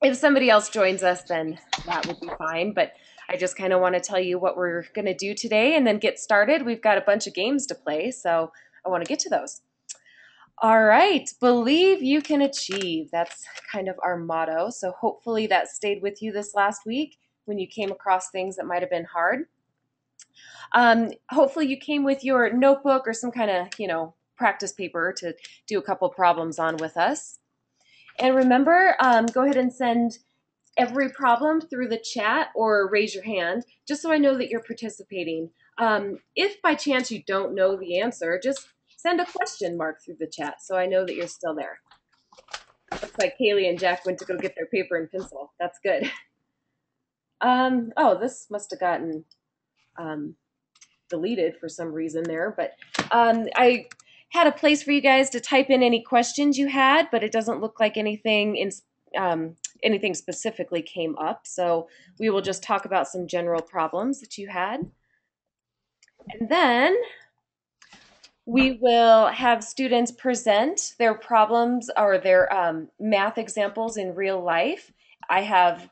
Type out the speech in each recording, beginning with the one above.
If somebody else joins us, then that would be fine. But I just kind of want to tell you what we're going to do today and then get started. We've got a bunch of games to play, so I want to get to those. All right, believe you can achieve. That's kind of our motto. So hopefully that stayed with you this last week when you came across things that might have been hard. Hopefully you came with your notebook or some kind of, practice paper to do a couple problems on with us. And remember, go ahead and send every problem through the chat or raise your hand, just so I know that you're participating. If by chance you don't know the answer, just send a question mark through the chat so I know that you're still there. Looks like Kaylee and Jack went to go get their paper and pencil. That's good. Oh, this must have gotten um, deleted for some reason there, but I had a place for you guys to type in any questions you had, but it doesn't look like anything specifically came up. So we will just talk about some general problems that you had. And then we will have students present their problems or their math examples in real life. I have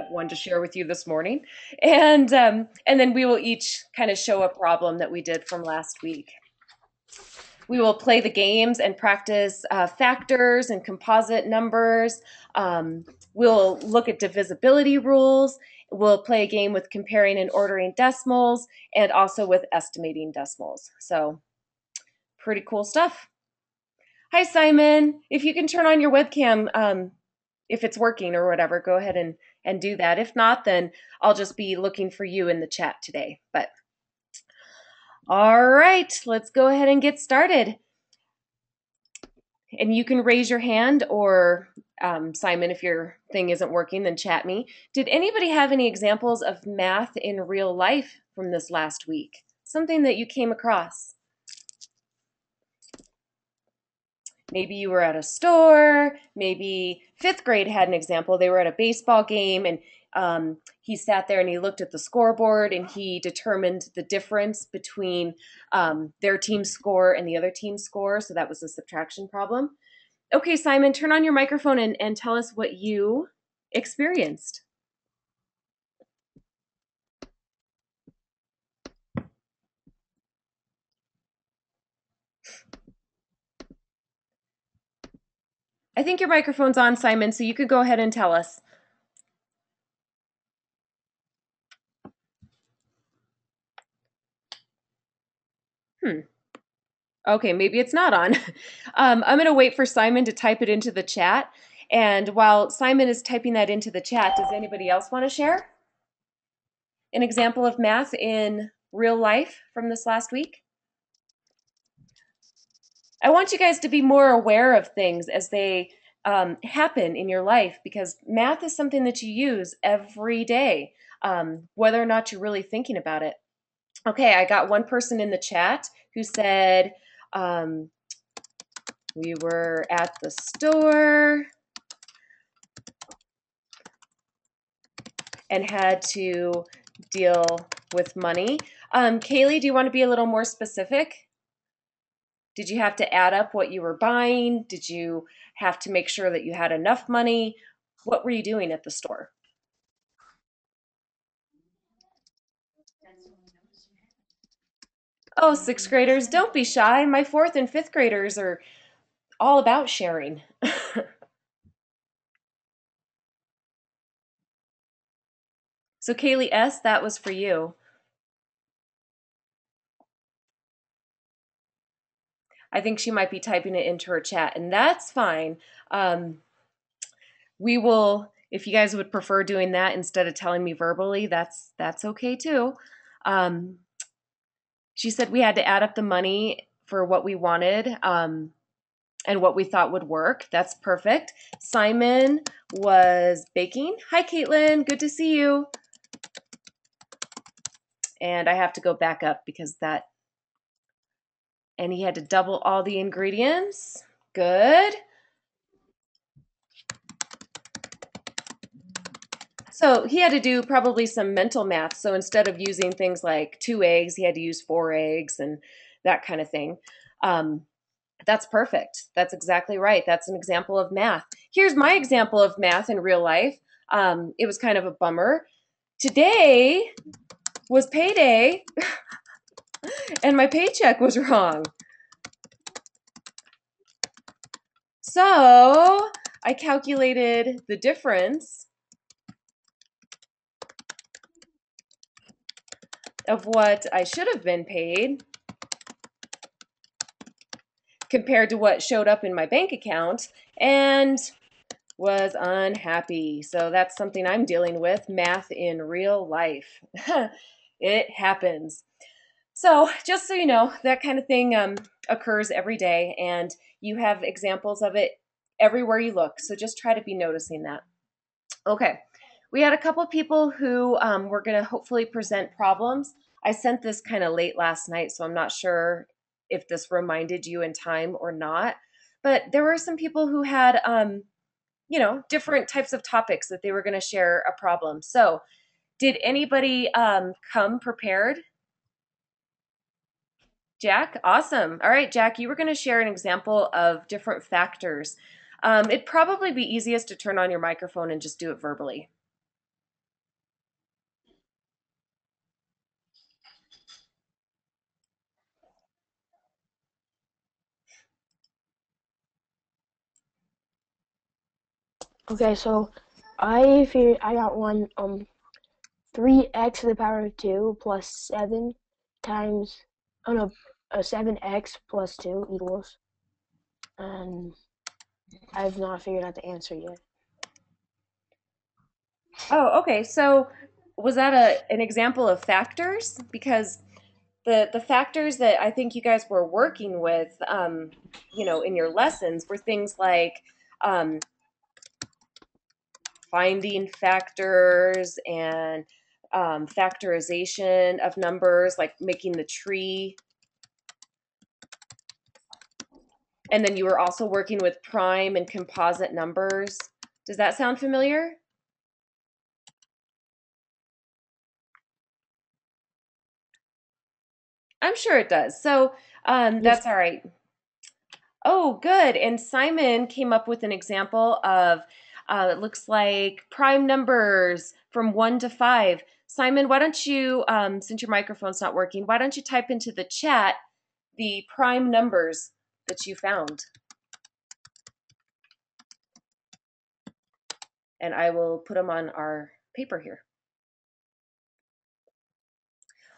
one to share with you this morning, and then we will each kind of show a problem that we did from last week. We will play the games and practice factors and composite numbers. We'll look at divisibility rules. We'll play a game with comparing and ordering decimals and also with estimating decimals. So pretty cool stuff. Hi, Simon. If you can turn on your webcam, if it's working or whatever, go ahead and do that. If not, then I'll just be looking for you in the chat today. But all right, let's go ahead and get started. And you can raise your hand, or Simon, if your thing isn't working, then chat me. Did anybody have any examples of math in real life from this last week? Something that you came across? Maybe you were at a store, maybe fifth grade had an example. They were at a baseball game and he sat there and he looked at the scoreboard and he determined the difference between their team's score and the other team's score. So that was a subtraction problem. Okay, Simon, turn on your microphone and tell us what you experienced. I think your microphone's on, Simon, so you could go ahead and tell us. Okay, maybe it's not on. I'm going to wait for Simon to type it into the chat. And while Simon is typing that into the chat, does anybody else want to share an example of math in real life from this last week? I want you guys to be more aware of things as they happen in your life, because math is something that you use every day, whether or not you're really thinking about it. Okay, I got one person in the chat who said, we were at the store and had to deal with money. Kaylee, do you want to be a little more specific? Did you have to add up what you were buying? Did you have to make sure that you had enough money? What were you doing at the store? Oh, sixth graders, don't be shy. My fourth and fifth graders are all about sharing. So Kaylee S., that was for you. I think she might be typing it into her chat, and that's fine. We will, if you guys would prefer doing that instead of telling me verbally, that's okay too. She said we had to add up the money for what we wanted and what we thought would work. That's perfect. Simon was baking. Hi, Caitlin. Good to see you. And I have to go back up because and he had to double all the ingredients. Good. So he had to do probably some mental math. So instead of using things like 2 eggs, he had to use 4 eggs and that kind of thing. That's perfect. That's exactly right. That's an example of math. Here's my example of math in real life. It was kind of a bummer. Today was payday and my paycheck was wrong. So I calculated the difference of what I should have been paid compared to what showed up in my bank account and was unhappy. So that's something I'm dealing with, math in real life. It happens. So, just so you know, that kind of thing occurs every day, and you have examples of it everywhere you look. So, just try to be noticing that. Okay, we had a couple people who were going to hopefully present problems. I sent this kind of late last night, so I'm not sure if this reminded you in time or not. But there were some people who had, different types of topics that they were going to share a problem. So, did anybody come prepared? Jack, awesome. All right, Jack, you were going to share an example of different factors. It'd probably be easiest to turn on your microphone and just do it verbally. Okay, so I got one 3x to the power of 2 plus 7 times oh no 7x plus 2 equals, and I've not figured out the answer yet. Oh, okay. So was that an example of factors? Because the factors that I think you guys were working with, in your lessons were things like um, finding factors and factorization of numbers, like making the tree. And then you were also working with prime and composite numbers. Does that sound familiar? I'm sure it does. So Yes. that's all right. Oh, good. And Simon came up with an example of it looks like prime numbers from 1 to 5. Simon, why don't you, since your microphone's not working, why don't you type into the chat the prime numbers that you found? And I will put them on our paper here.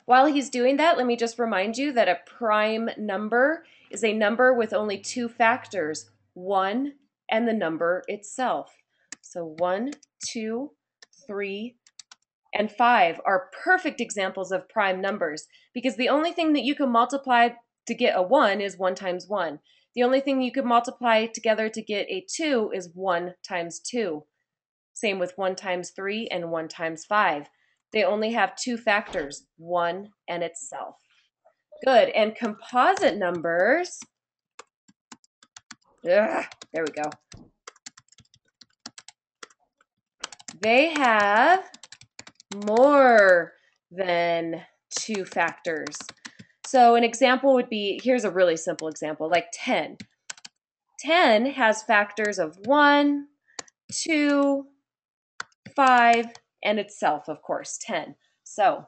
While he's doing that, let me just remind you that a prime number is a number with only two factors, 1 and the number itself. So 1, 2, 3, and 5 are perfect examples of prime numbers because the only thing that you can multiply to get a 1 is 1 times 1. The only thing you can multiply together to get a 2 is 1 times 2. Same with 1 times 3 and 1 times 5. They only have two factors, 1 and itself. Good. And composite numbers, there we go. They have more than two factors. So an example would be, here's a really simple example, like 10. 10 has factors of 1, 2, 5, and itself, of course, 10. So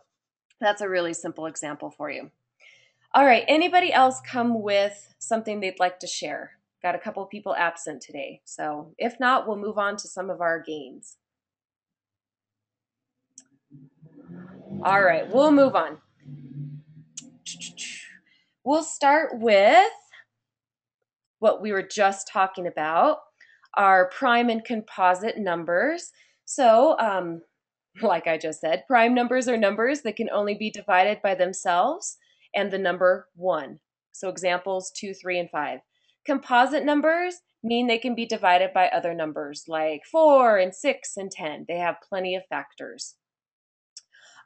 that's a really simple example for you. All right, anybody else come with something they'd like to share? Got a couple people absent today. So if not, we'll move on to some of our games. All right, we'll move on. We'll start with what we were just talking about, our prime and composite numbers. So, like I just said, prime numbers are numbers that can only be divided by themselves and the number 1. So examples 2, 3, and 5. Composite numbers mean they can be divided by other numbers like 4 and 6 and 10. They have plenty of factors.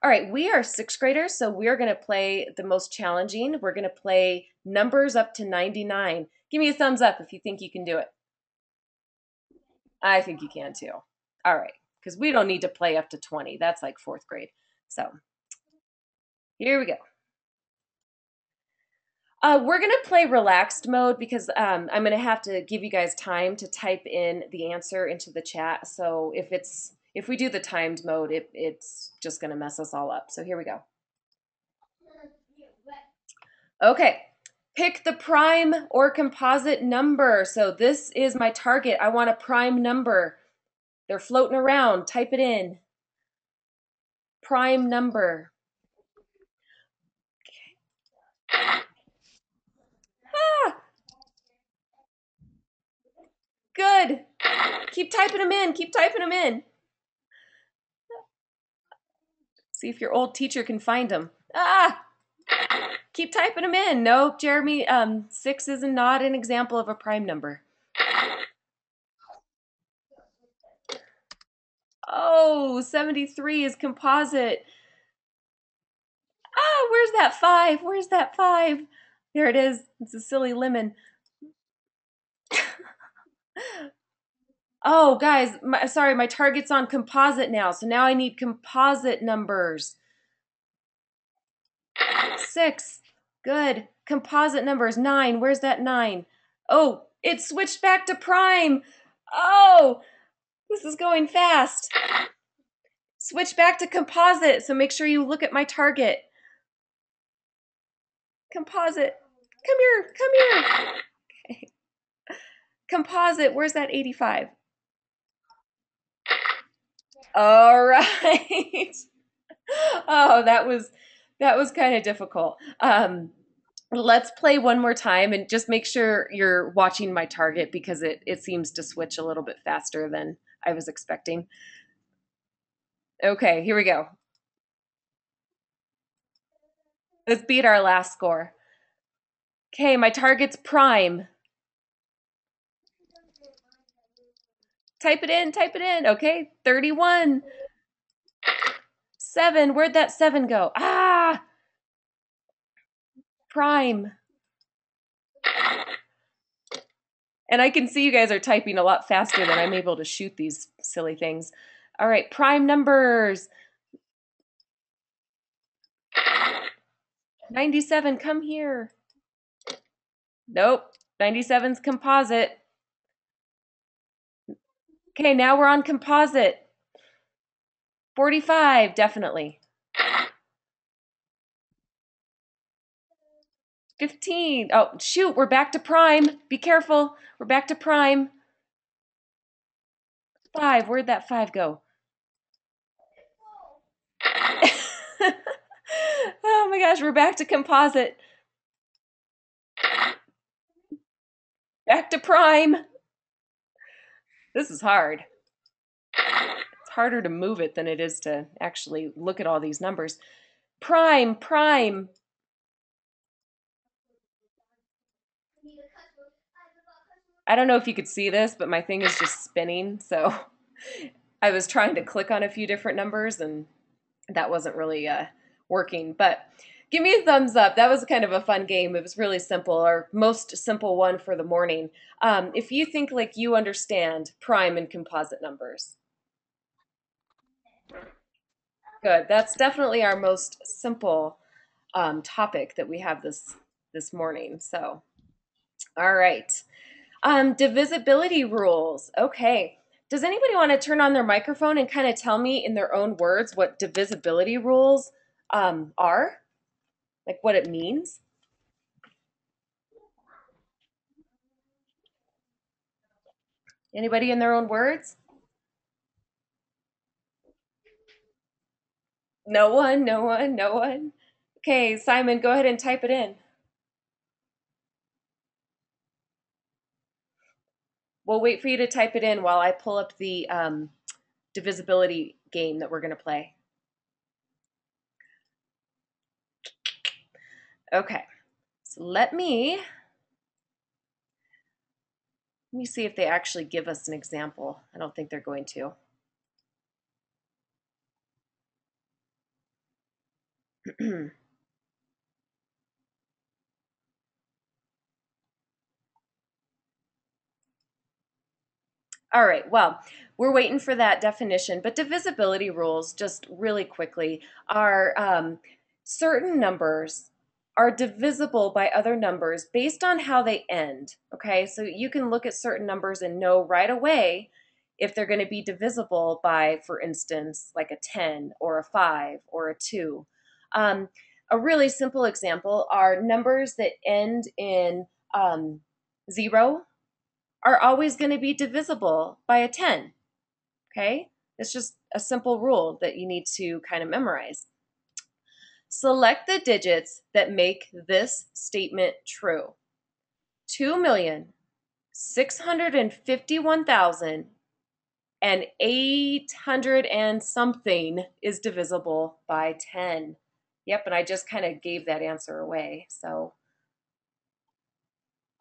All right, we are sixth graders, so we're going to play the most challenging. We're going to play numbers up to 99. Give me a thumbs up if you think you can do it. I think you can too. All right, because we don't need to play up to 20. That's like fourth grade. So here we go. We're gonna play relaxed mode because I'm gonna have to give you guys time to type in the answer into the chat. So if we do the timed mode, it's just gonna mess us all up. So here we go. Okay, pick the prime or composite number. So this is my target. I want a prime number. They're floating around. Type it in. Prime number. Ah, good. Keep typing them in. Keep typing them in. See if your old teacher can find them. Ah, keep typing them in. Nope, Jeremy, 6 is not an example of a prime number. Oh, 73 is composite. Ah, where's that 5? Where's that 5? There it is. It's a silly lemon. Oh, guys, sorry, my target's on composite now. So now I need composite numbers. 6. Good. Composite numbers. 9. Where's that 9? Oh, it switched back to prime. Oh, this is going fast. Switch back to composite. So make sure you look at my target. Composite. Come here. Come here. Okay. Composite. Where's that 85? All right. Oh, that was kind of difficult. Let's play one more time and just make sure you're watching my target because it seems to switch a little bit faster than I was expecting. Okay, here we go. Let's beat our last score. Okay, my target's prime. Type it in, type it in. Okay, 31. 7, where'd that 7 go? Ah, prime. And I can see you guys are typing a lot faster than I'm able to shoot these silly things. All right, prime numbers. 97, come here. Nope, 97's composite. Okay, now we're on composite. 45, definitely. 15. Oh, shoot, we're back to prime. Be careful. We're back to prime. 5, where'd that 5 go? Oh my gosh, we're back to composite. Back to prime. This is hard. It's harder to move it than it is to actually look at all these numbers. Prime, prime. I don't know if you could see this, but my thing is just spinning. So I was trying to click on a few different numbers and that wasn't really working. But give me a thumbs up. That was kind of a fun game. It was really simple, our most simple one for the morning. If you think like you understand prime and composite numbers. Good. That's definitely our most simple topic that we have this morning. So, all right. Divisibility rules. Okay. Does anybody want to turn on their microphone and kind of tell me in their own words what divisibility rules are? Like what it means? Anybody in their own words? No one, no one, no one. Okay, Simon, go ahead and type it in. We'll wait for you to type it in while I pull up the divisibility game that we're going to play. Okay, so let me see if they actually give us an example. I don't think they're going to. All right, well, we're waiting for that definition, but divisibility rules, just really quickly, are certain numbers are divisible by other numbers based on how they end. Okay, so you can look at certain numbers and know right away if they're going to be divisible by, for instance, like a 10 or a 5 or a 2. Um, a really simple example are numbers that end in 0 are always going to be divisible by a 10. Okay, it's just a simple rule that you need to kind of memorize. Select the digits that make this statement true. 2,651,800 and something is divisible by 10. Yep, and I just kind of gave that answer away. So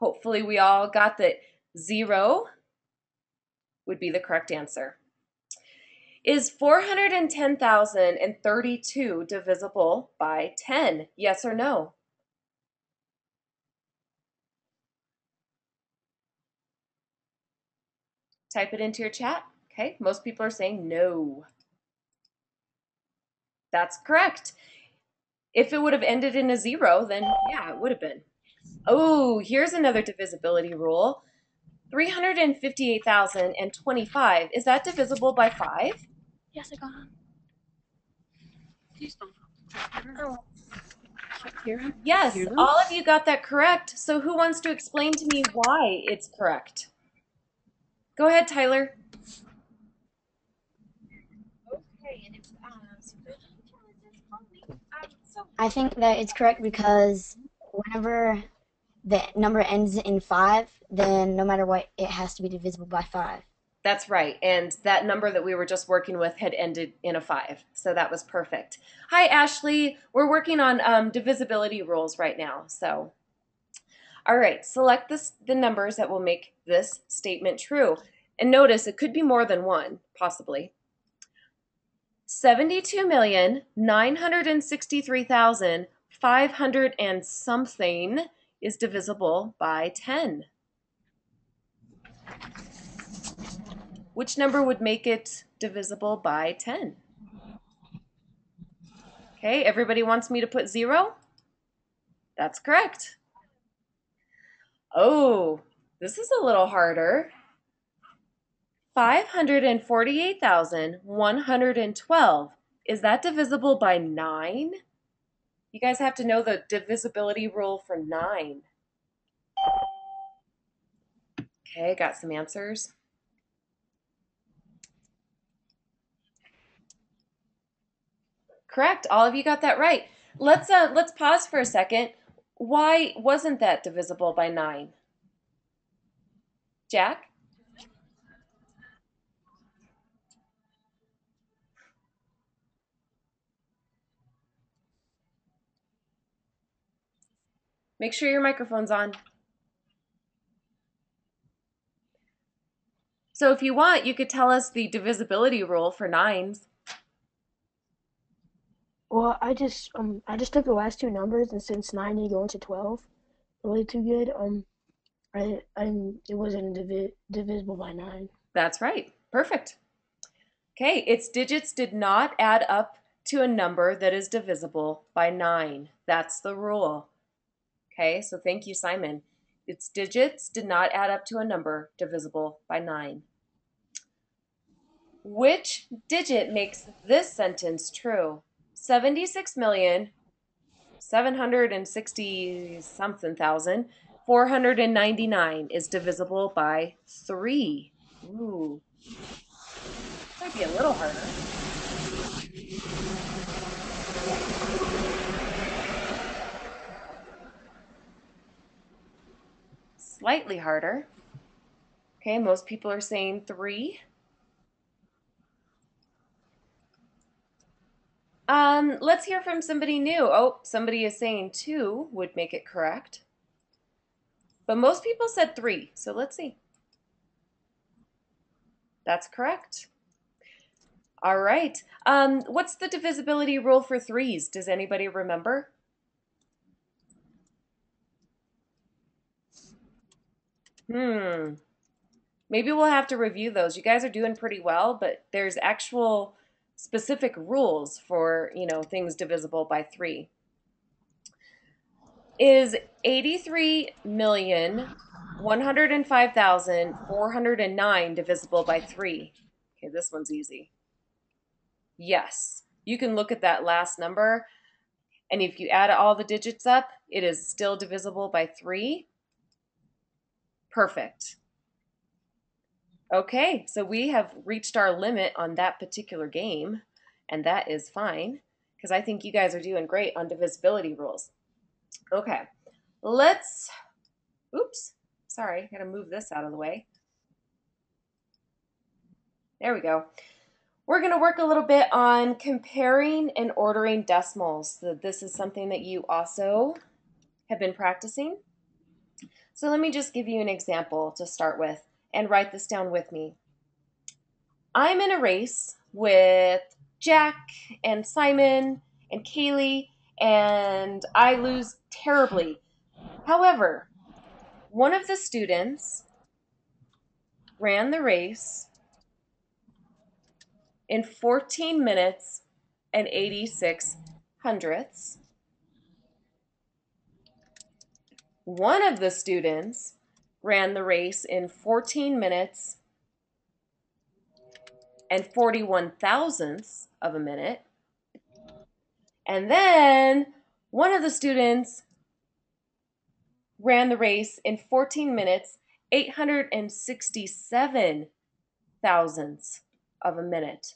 hopefully we all got that 0 would be the correct answer. Is 410,032 divisible by 10? Yes or no? Type it into your chat. Okay, most people are saying no. That's correct. If it would have ended in a 0, then yeah, it would have been. Oh, here's another divisibility rule. 358,025. Is that divisible by 5? Yes, I got him. Oh, Yes, all of you got that correct. So who wants to explain to me why it's correct? Go ahead, Tyler. I think that it's correct because whenever the number ends in 5, then no matter what, it has to be divisible by 5. That's right. And that number that we were just working with had ended in a 5. So that was perfect. Hi, Ashley. We're working on divisibility rules right now. So, all right, select the numbers that will make this statement true. And notice it could be more than one, possibly. 72,963,500 and something is divisible by 10. Which number would make it divisible by 10? Okay, everybody wants me to put 0? That's correct. Oh, this is a little harder. 548,112. Is that divisible by 9? You guys have to know the divisibility rule for 9. Okay, got some answers. Correct. All of you got that right. Let's pause for a second. Why wasn't that divisible by 9? Jack? Make sure your microphone's on. So if you want, you could tell us the divisibility rule for 9s. well, I just took the last two numbers, and since 9 didn't go into 12, really too good. It wasn't divisible by 9. That's right. Perfect. Okay, its digits did not add up to a number that is divisible by 9. That's the rule. Okay, so thank you, Simon. Its digits did not add up to a number divisible by 9. Which digit makes this sentence true? 76,760 something thousand 499 is divisible by 3. Ooh, might be a little harder. Slightly harder. Okay, most people are saying 3. Let's hear from somebody new. Oh, somebody is saying 2 would make it correct. But most people said 3, so let's see. That's correct. All right. What's the divisibility rule for 3s? Does anybody remember? Maybe we'll have to review those. You guys are doing pretty well, but there's actual specific rules for, things divisible by 3. Is 83,105,409 divisible by 3? Okay, this one's easy. Yes. You can look at that last number, and if you add all the digits up, it is still divisible by 3. Perfect. Okay, so we have reached our limit on that particular game, and that is fine, because I think you guys are doing great on divisibility rules. Okay, let's, oops, sorry, gotta move this out of the way. There we go. We're going to work a little bit on comparing and ordering decimals. So this is something that you also have been practicing. So let me just give you an example to start with and write this down with me. I'm in a race with Jack and Simon and Kaylee, and I lose terribly. However, one of the students ran the race in 14 minutes and 86 hundredths. One of the students ran the race in 14 minutes and 41 thousandths of a minute. And then one of the students ran the race in 14 minutes, 867 thousandths of a minute.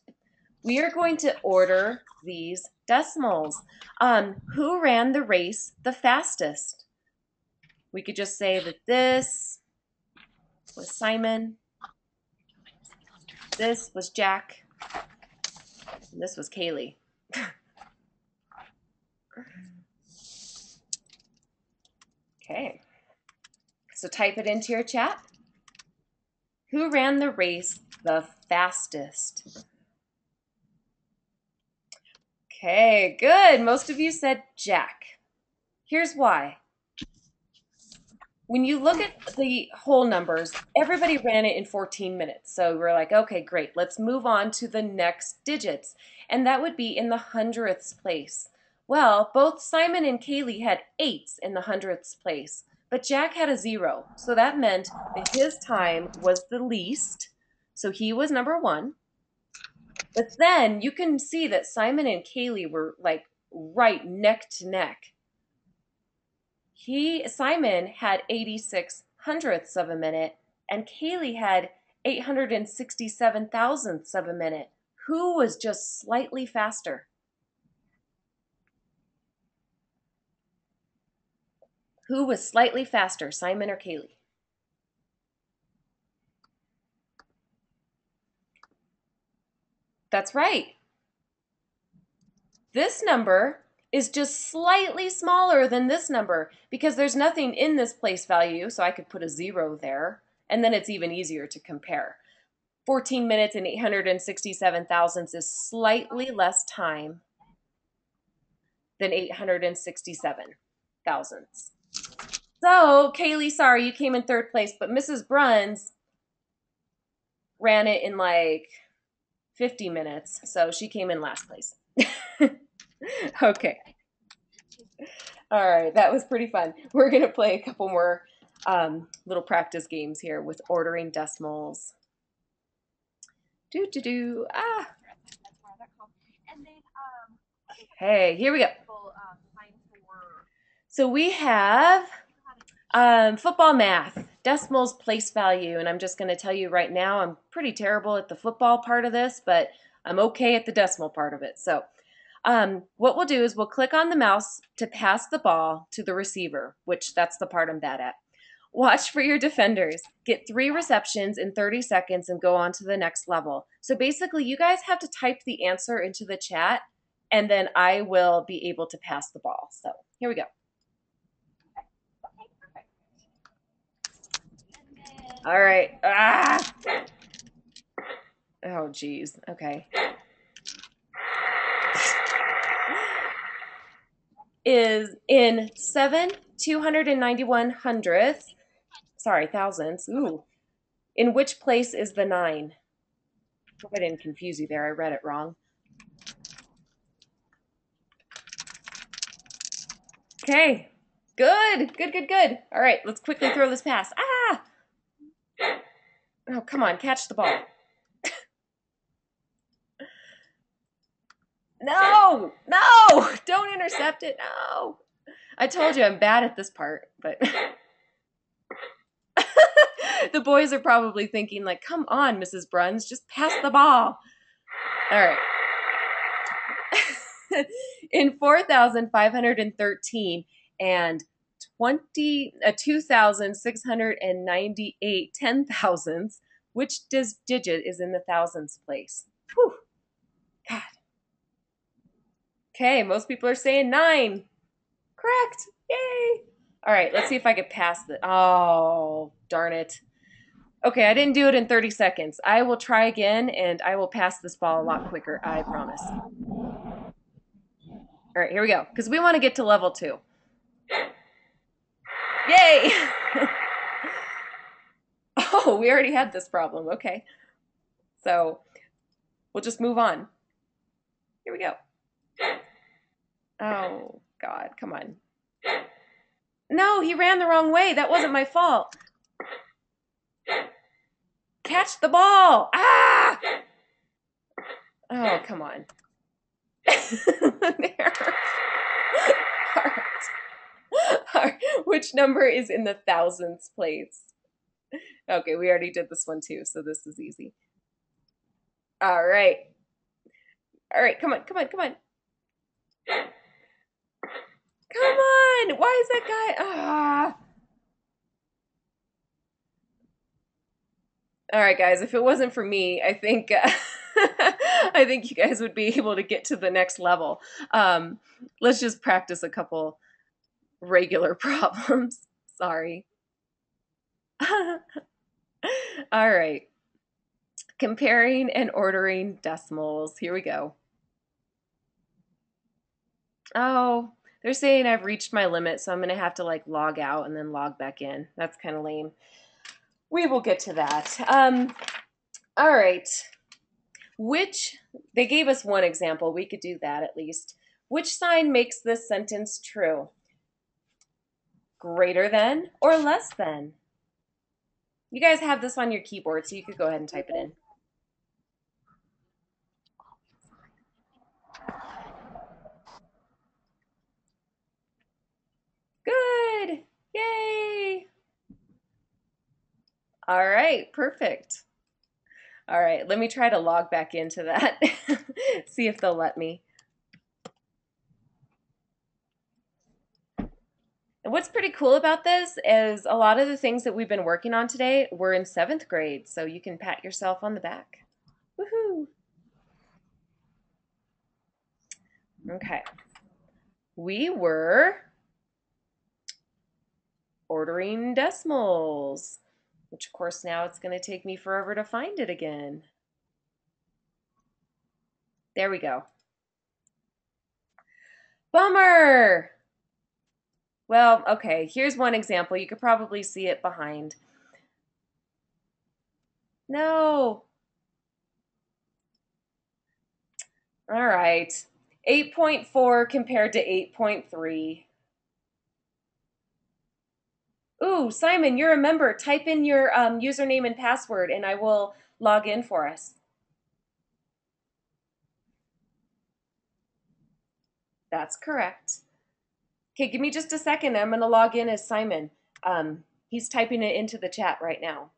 We are going to order these decimals. Who ran the race the fastest? We could just say that this was Simon, this was Jack, and this was Kaylee. Okay, so type it into your chat. Who ran the race the fastest? Okay, good. Most of you said Jack. Here's why. When you look at the whole numbers, everybody ran it in 14 minutes. So we're like, okay, great. Let's move on to the next digits. And that would be in the hundredths place. Well, both Simon and Kaylee had 8s in the hundredths place, but Jack had a 0. So that meant that his time was the least. So he was number 1. But then you can see that Simon and Kaylee were like right neck to neck. Simon had 86 hundredths of a minute, and Kaylee had 867 thousandths of a minute. Who was just slightly faster? Who was slightly faster, Simon or Kaylee? That's right. This number is just slightly smaller than this number because there's nothing in this place value, so I could put a 0 there, and then it's even easier to compare. 14 minutes and 867 thousandths is slightly less time than 867 thousandths. So, Kaylee, sorry, you came in third place, but Mrs. Bruns ran it in like 50 minutes, so she came in last place. Okay. All right, that was pretty fun. We're going to play a couple more little practice games here with ordering decimals. Ah. Okay, here we go. So we have football math, decimals, place value, and I'm just going to tell you right now, I'm pretty terrible at the football part of this, but I'm okay at the decimal part of it. So what we'll do is we'll click on the mouse to pass the ball to the receiver, which that's the part I'm bad at. Watch for your defenders. Get 3 receptions in 30 seconds and go on to the next level. So basically, you guys have to type the answer into the chat, and then I will be able to pass the ball. So here we go. All right. Ah! Oh, geez. Okay. Is in 7 291 hundredths, sorry, thousandths. Ooh. In which place is the 9? Hope I didn't confuse you there. I read it wrong. Okay. Good, good, good, good. All right, let's quickly throw this pass. Ah! Oh, come on, catch the ball. No, no, don't intercept it. No. I told you I'm bad at this part, but the boys are probably thinking like, come on, Mrs. Bruns, just pass the ball. All right. In 4,513 and 2,698 10,000s, which digit is in the thousands place? Whew. God. Okay, most people are saying 9. Correct. Yay. All right, let's see if I could pass it. Oh, darn it. Okay, I didn't do it in 30 seconds. I will try again, and I will pass this ball a lot quicker, I promise. All right, here we go, because we want to get to level 2. Yay! Oh, we already had this problem. Okay. So we'll just move on. Here we go. Oh, God, come on. No, he ran the wrong way. That wasn't my fault. Catch the ball. Ah! Oh, come on. There. All right. All right. Which number is in the thousands place? Okay, we already did this one too, so this is easy. All right. All right, come on, come on, come on. Come on. Why is that guy? Ah. All right, guys, if it wasn't for me, I think I think you guys would be able to get to the next level. Let's just practice a couple regular problems. Sorry. All right. Comparing and ordering decimals. Here we go. Oh, they're saying I've reached my limit, so I'm going to have to like log out and then log back in. That's kind of lame. We will get to that. All right. They gave us one example. We could do that at least. Which sign makes this sentence true? Greater than or less than? You guys have this on your keyboard, so you could go ahead and type it in. Good. Yay. All right, perfect. All right, let me try to log back into that. See if they'll let me. And what's pretty cool about this is a lot of the things that we've been working on today were in 7th grade, so you can pat yourself on the back. Woohoo! Okay. We were ordering decimals, which of course now it's going to take me forever to find it again. There we go. Bummer! Well, okay, here's one example. You could probably see it behind. No. All right. 8.4 compared to 8.3. Ooh, Simon, you're a member. Type in your username and password, and I will log in for us. That's correct. Okay, give me just a second. I'm going to log in as Simon. He's typing it into the chat right now.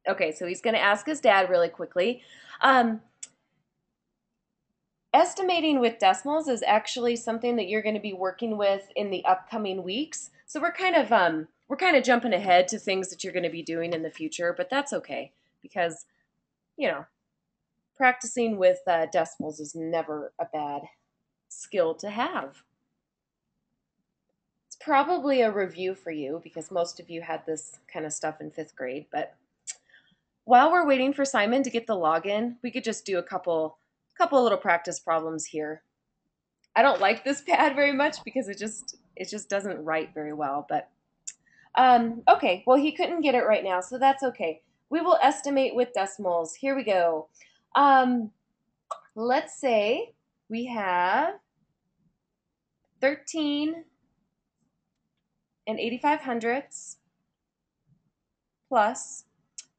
Okay, so he's going to ask his dad really quickly. Estimating with decimals is actually something that you're going to be working with in the upcoming weeks. So we're kind of jumping ahead to things that you're going to be doing in the future, but that's okay because, you know, practicing with decimals is never a bad skill to have. It's probably a review for you because most of you had this kind of stuff in 5th grade, but while we're waiting for Simon to get the login, we could just do a couple little practice problems here. I don't like this pad very much because it just doesn't write very well, but okay, well he couldn't get it right now, so that's okay. We will estimate with decimals. Here we go. Let's say We have 13 and 85 hundredths plus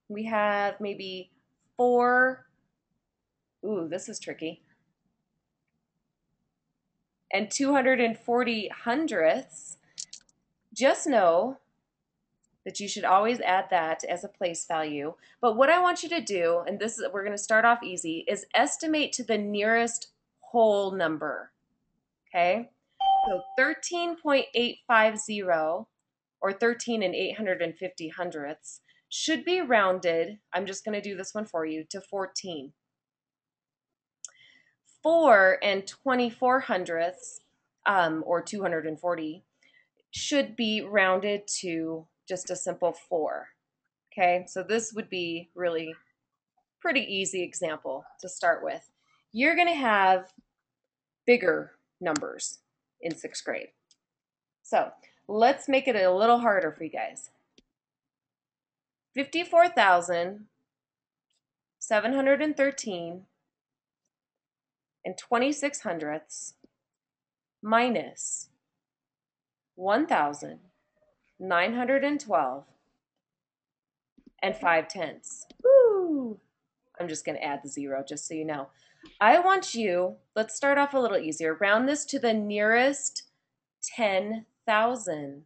we have maybe 4, ooh, this is tricky, and 240 hundredths. Just know that you should always add that as a place value. But what I want you to do, and this is, we're going to start off easy, is estimate to the nearest whole number. Okay? So 13.850 or 13 and 850 hundredths should be rounded, I'm just going to do this one for you, to 14. 4 and 24 hundredths, or 240, should be rounded to just a simple 4. Okay, so this would be really pretty easy example to start with. You're going to have bigger numbers in 6th grade. So let's make it a little harder for you guys. 54,713 and 26 hundredths minus 1,912 and 5 tenths. Woo! I'm just going to add the 0 just so you know. I want you, let's start off a little easier. Round this to the nearest 10,000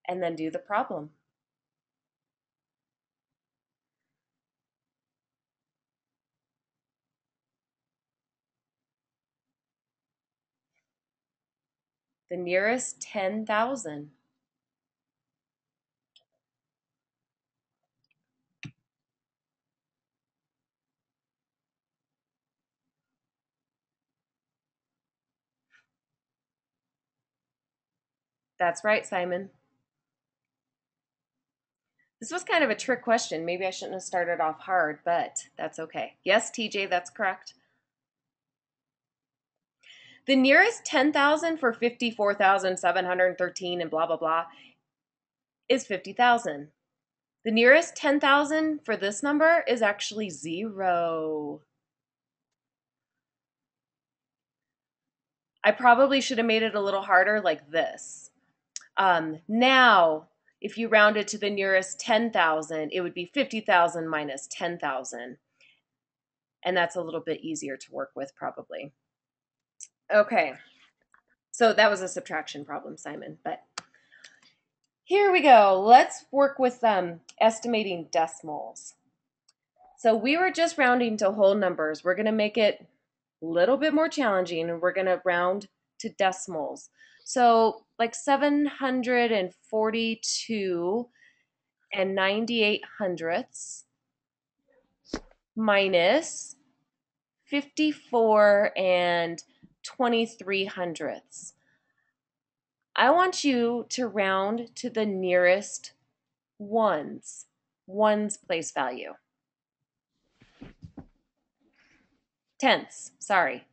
and then do the problem. The nearest 10,000. That's right, Simon. This was kind of a trick question. Maybe I shouldn't have started off hard, but that's okay. Yes, TJ, that's correct. The nearest 10,000 for 54,713 and blah, blah, blah is 50,000. The nearest 10,000 for this number is actually 0. I probably should have made it a little harder like this. Now, if you round it to the nearest 10,000, it would be 50,000 minus 10,000. And that's a little bit easier to work with probably. Okay, so that was a subtraction problem, Simon, but here we go. Let's work with estimating decimals. So we were just rounding to whole numbers. We're going to make it a little bit more challenging, and we're going to round to decimals. So like 742 and 98 hundredths minus 54 and 23 hundredths. I want you to round to the nearest ones place value. Tenths, sorry.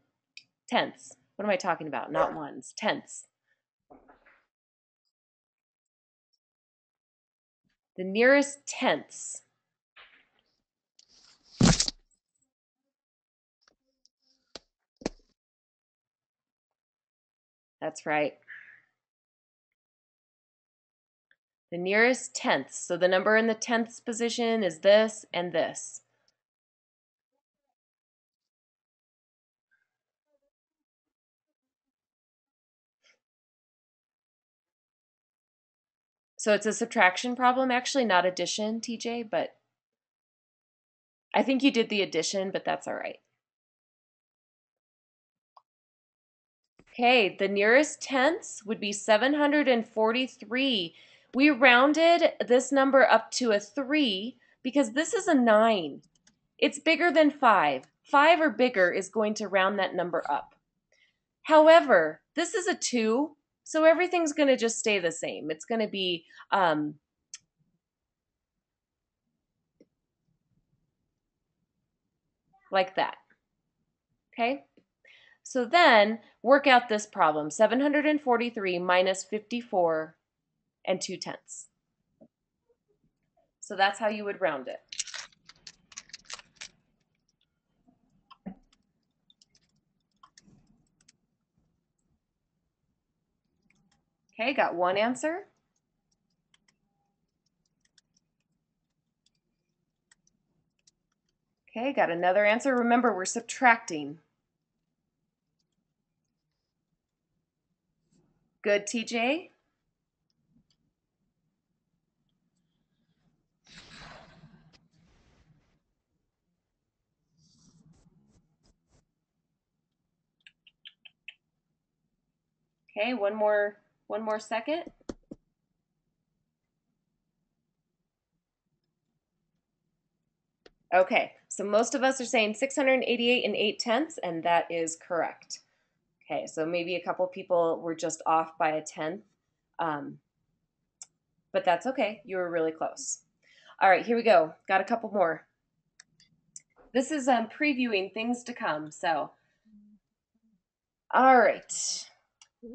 Tenths. What am I talking about? Not ones. Tenths. The nearest tenths. That's right. The nearest tenths. So the number in the tenths position is this and this. So it's a subtraction problem, actually not addition, TJ, but I think you did the addition, but that's all right. Okay, the nearest tenths would be 743. We rounded this number up to a 3 because this is a 9. It's bigger than 5. 5 or bigger is going to round that number up. However, this is a 2, so everything's going to just stay the same. It's going to be like that. Okay? So then work out this problem. 743 minus 54 and 2 tenths. So that's how you would round it. Okay, got one answer. Okay, got another answer. Remember, we're subtracting. Good, TJ. Okay, one more second. Okay, so most of us are saying 688 and 8/10, and that is correct. Okay, so maybe a couple people were just off by a tenth, um, but that's okay. You were really close. All right, here we go. Got a couple more. This is previewing things to come. So, all right.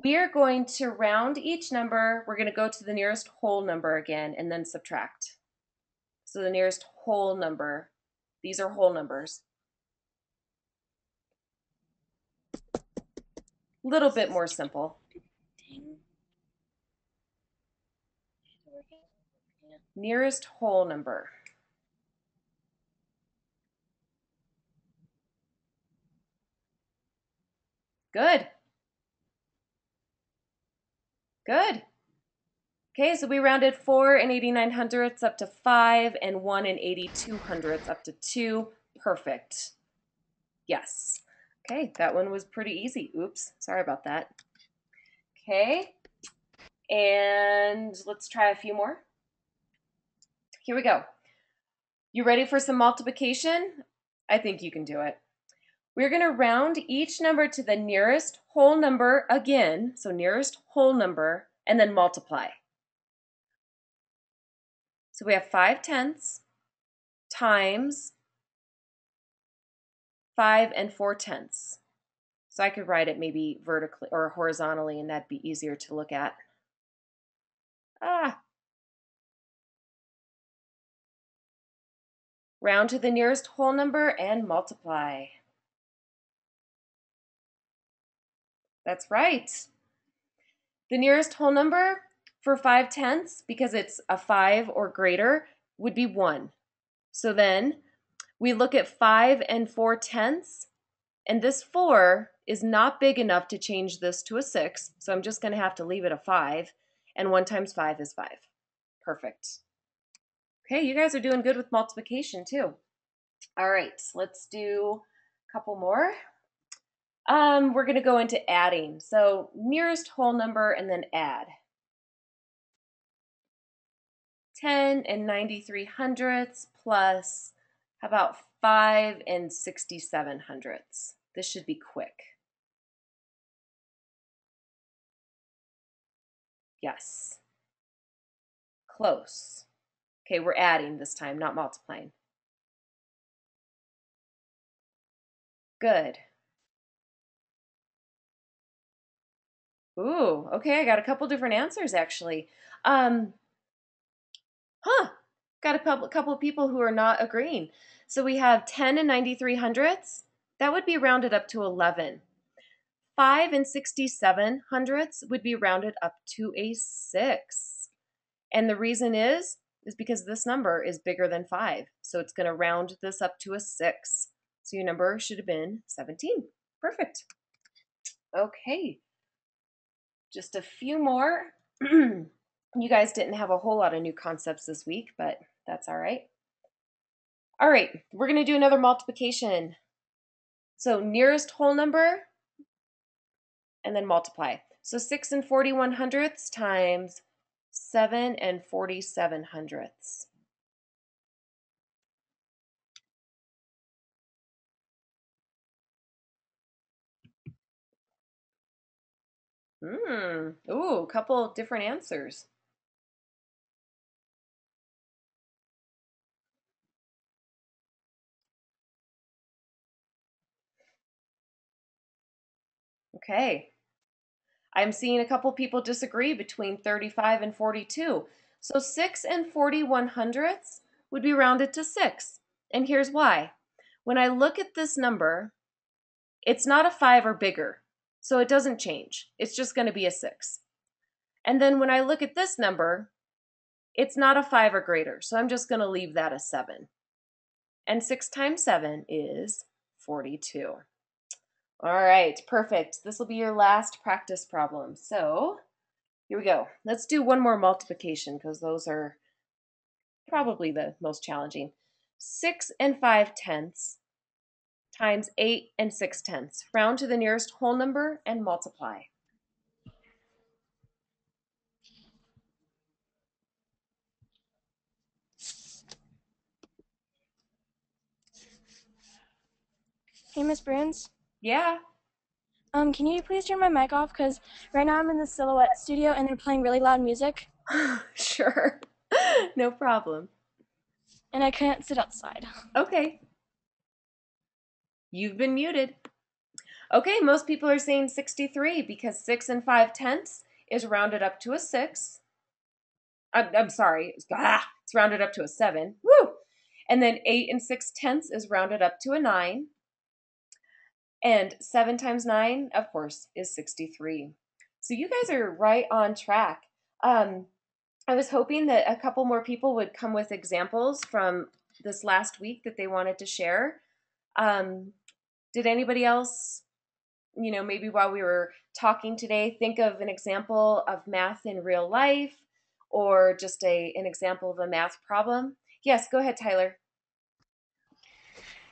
We are going to round each number. We're going to go to the nearest whole number again and then subtract. So the nearest whole number. These are whole numbers. Little bit more simple. Nearest whole number. Good. Good. Okay, so we rounded 4 and 89 hundredths up to 5 and 1 and 82 hundredths up to 2. Perfect. Yes. Okay, that one was pretty easy. Oops, sorry about that. Okay, and let's try a few more. Here we go. You ready for some multiplication? I think you can do it. We're going to round each number to the nearest whole number again, so nearest whole number, and then multiply. So we have 5/10 times 5 and 4/10. So I could write it maybe vertically or horizontally, and that'd be easier to look at. Round to the nearest whole number and multiply. That's right. The nearest whole number for 5/10, because it's a 5 or greater, would be 1. So then we look at 5 and 4/10, and this 4 is not big enough to change this to a 6, so I'm just going to have to leave it a 5, and 1 times 5 is 5. Perfect. Okay, you guys are doing good with multiplication too. All right, let's do a couple more. We're going to go into adding. So nearest whole number and then add. 10 and 93 hundredths plus, how about 5 and 67 hundredths? This should be quick. Yes. Close. Okay, we're adding this time, not multiplying. Good. Ooh, okay, I got a couple different answers actually. Got a couple of people who are not agreeing. So we have 10 and 93 hundredths. That would be rounded up to 11. 5 and 67 hundredths would be rounded up to a 6. And the reason is because this number is bigger than 5. So it's going to round this up to a 6. So your number should have been 17. Perfect. Okay. Just a few more. You guys didn't have a whole lot of new concepts this week, but that's all right. All right, we're going to do another multiplication. So nearest whole number and then multiply. So 6 and 41 hundredths times 7 and 47 hundredths. Ooh, a couple different answers. Okay. I'm seeing a couple people disagree between 35 and 42. So 6 and 41 hundredths would be rounded to 6. And here's why. When I look at this number, it's not a 5 or bigger, so it doesn't change. It's just going to be a 6. And then when I look at this number, it's not a 5 or greater, so I'm just going to leave that a 7. And 6 times 7 is 42. All right, perfect. This will be your last practice problem. So here we go. Let's do one more multiplication because those are probably the most challenging. 6 and 5/10 times 8 and 6/10. Round to the nearest whole number and multiply. Hey, Miss Bruns. Yeah. Can you please turn my mic off? Because right now I'm in the Silhouette studio and they're playing really loud music, Sure. No problem. and I can't sit outside. Okay. You've been muted. Okay, most people are saying 63 because 6 and 5/10 is rounded up to a 6. I'm sorry. It's rounded up to a 7. Woo! And then 8 and 6/10 is rounded up to a 9. And 7 times 9, of course, is 63. So you guys are right on track. I was hoping that a couple more people would come with examples from this last week that they wanted to share. Did anybody else, maybe while we were talking today, think of an example of math in real life or just an example of a math problem? Yes, go ahead, Tyler.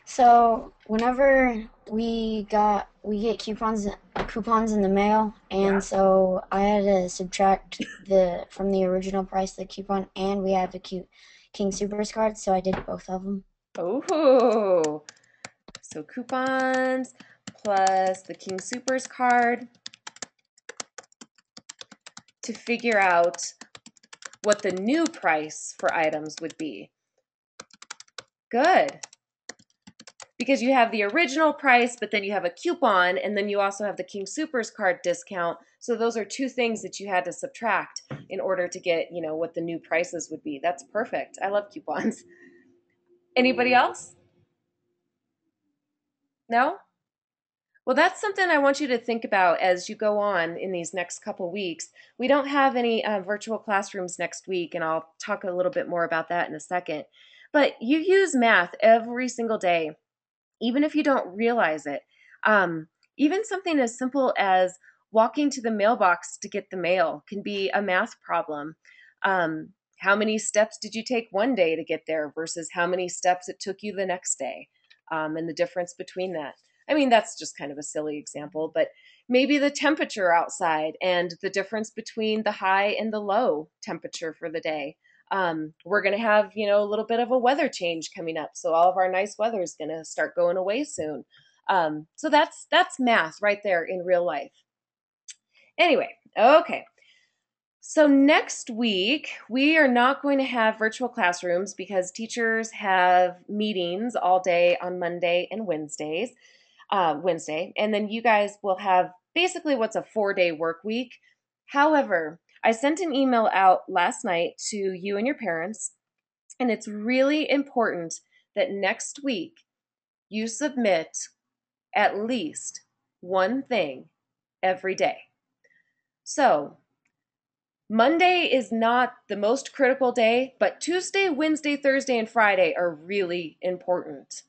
So whenever we get coupons in the mail, and so I had to subtract from the original price the coupon, and we have the King Supers card, so I did both of them. Oh, so coupons plus the King Supers card to figure out what the new price for items would be. Good. Because you have the original price, but then you have a coupon, and then you also have the King Supers card discount. So those are two things that you had to subtract in order to get, what the new prices would be. That's perfect. I love coupons. Anybody else? No? Well, that's something I want you to think about as you go on in these next couple weeks. We don't have any virtual classrooms next week, and I'll talk a little bit more about that in a second. But you use math every single day, even if you don't realize it. Even something as simple as walking to the mailbox to get the mail can be a math problem. How many steps did you take one day to get there versus how many steps it took you the next day, and the difference between that? I mean, that's just kind of a silly example, but maybe the temperature outside and the difference between the high and the low temperature for the day. We're going to have, a little bit of a weather change coming up. So all of our nice weather is going to start going away soon. So that's math right there in real life. Anyway, okay. So next week, we are not going to have virtual classrooms because teachers have meetings all day on Monday and Wednesday, and then you guys will have basically what's a 4-day work week. However, I sent an email out last night to you and your parents, and it's really important that next week you submit at least one thing every day. So Monday is not the most critical day, but Tuesday, Wednesday, Thursday, and Friday are really important.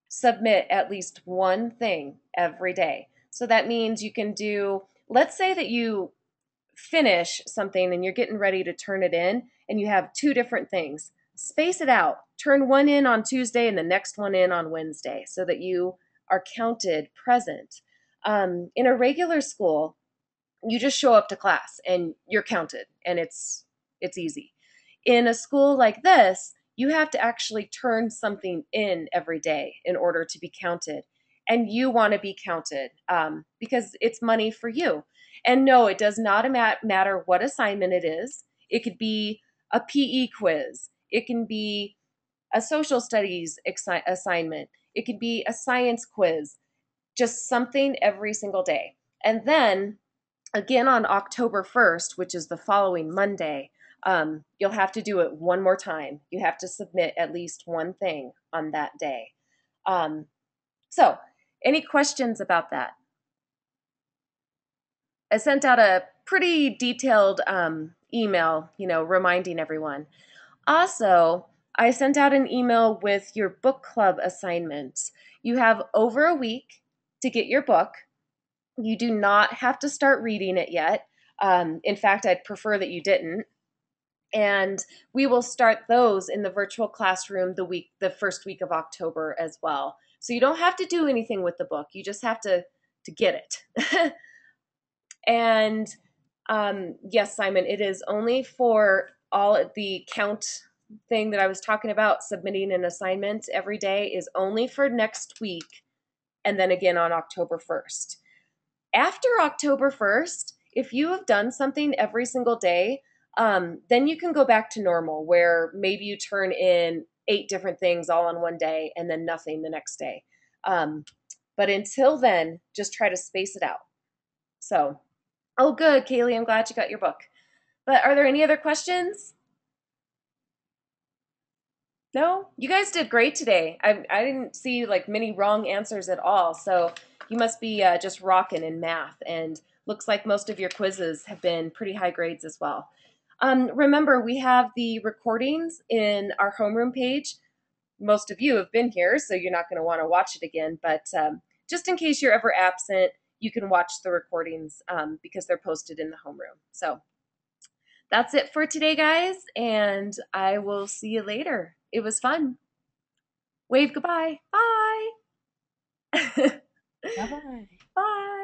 Submit at least one thing every day. So that means you can do, let's say that you finish something and you're getting ready to turn it in and you have two different things. Space it out. Turn one in on Tuesday and the next one in on Wednesday so that you are counted present. In a regular school, you just show up to class and you're counted and it's easy. In a school like this, you have to actually turn something in every day in order to be counted, and you want to be counted because it's money for you. And no, it does not matter what assignment it is. It could be a PE quiz, it can be a social studies assignment, it could be a science quiz, just something every single day. And then again on October 1st, which is the following Monday, you'll have to do it one more time. You have to submit at least one thing on that day. So, any questions about that? I sent out a pretty detailed email, reminding everyone. Also, I sent out an email with your book club assignments. You have over a week to get your book. You do not have to start reading it yet. In fact, I'd prefer that you didn't. And we will start those in the virtual classroom the first week of October as well. So you don't have to do anything with the book. You just have to get it. And yes, Simon, it is only for all the count thing that I was talking about. Submitting an assignment every day is only for next week, and then again on October 1st. After October 1st, if you have done something every single day, then you can go back to normal, where maybe you turn in 8 different things all on one day and then nothing the next day. But until then, just try to space it out. So, oh, good, Kaylee, I'm glad you got your book. But are there any other questions? No? You guys did great today. I didn't see like many wrong answers at all. So you must be just rocking in math. And looks like most of your quizzes have been pretty high grades as well. Remember, we have the recordings in our homeroom page. Most of you have been here, so you're not going to want to watch it again. But just in case you're ever absent, you can watch the recordings because they're posted in the homeroom. So that's it for today, guys, and I will see you later. It was fun. Wave goodbye. Bye. Bye bye. Bye.